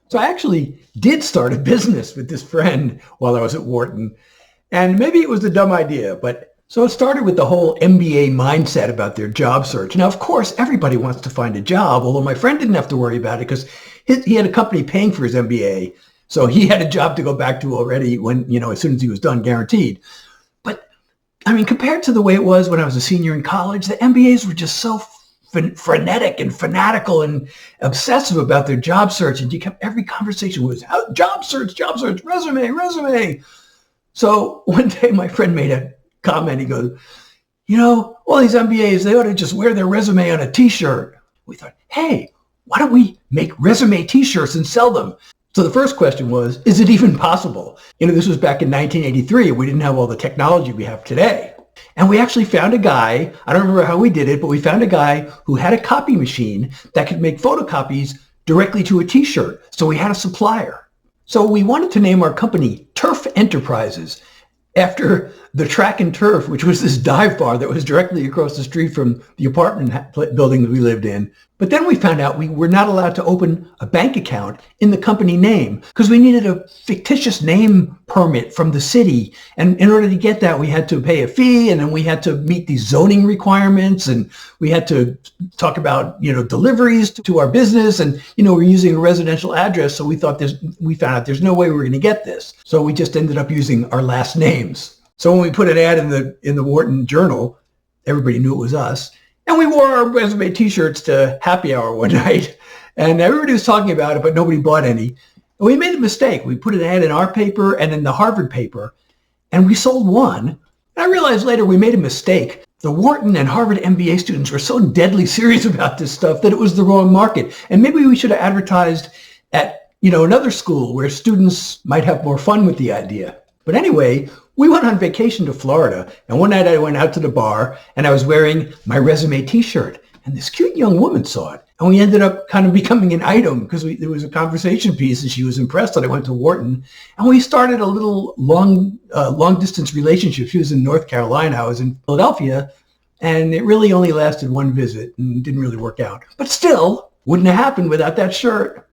So I actually did start a business with this friend while I was at Wharton. And maybe it was a dumb idea, but so it started with the whole MBA mindset about their job search. Now, of course, everybody wants to find a job, although my friend didn't have to worry about it because he had a company paying for his MBA. So he had a job to go back to already when, as soon as he was done, guaranteed. But I mean, compared to the way it was when I was a senior in college, the MBAs were just so frenetic and fanatical and obsessive about their job search. And every conversation was job search, resume. So one day my friend made a comment. He goes, all these MBAs, they ought to just wear their resume on a t-shirt. We thought, hey, why don't we make resume t-shirts and sell them? So the first question was, is it even possible? This was back in 1983. We didn't have all the technology we have today. And we actually found a guy, I don't remember how we did it, but we found a guy who had a copy machine that could make photocopies directly to a t-shirt. So we had a supplier. So we wanted to name our company Turf Enterprises after the Track and Turf, which was this dive bar that was directly across the street from the apartment building that we lived in. But then we found out we were not allowed to open a bank account in the company name because we needed a fictitious name permit from the city. And in order to get that, we had to pay a fee, and then we had to meet these zoning requirements, and we had to talk about, deliveries to our business. And, we're using a residential address. So we found out there's no way we were going to get this. So we just ended up using our last names. So when we put an ad in the Wharton Journal, everybody knew it was us. And we wore our resume t-shirts to happy hour one night. And everybody was talking about it, but nobody bought any. And we made a mistake. We put an ad in our paper and in the Harvard paper, and we sold one. And I realized later we made a mistake. The Wharton and Harvard MBA students were so deadly serious about this stuff that it was the wrong market. And maybe we should have advertised at, another school where students might have more fun with the idea. But anyway, we went on vacation to Florida, and one night I went out to the bar, and I was wearing my resume t-shirt, and this cute young woman saw it, and we ended up kind of becoming an item because there was a conversation piece, and she was impressed that I went to Wharton, and we started a little long-distance relationship. She was in North Carolina, I was in Philadelphia, and it really only lasted one visit and didn't really work out. But still, wouldn't have happened without that shirt.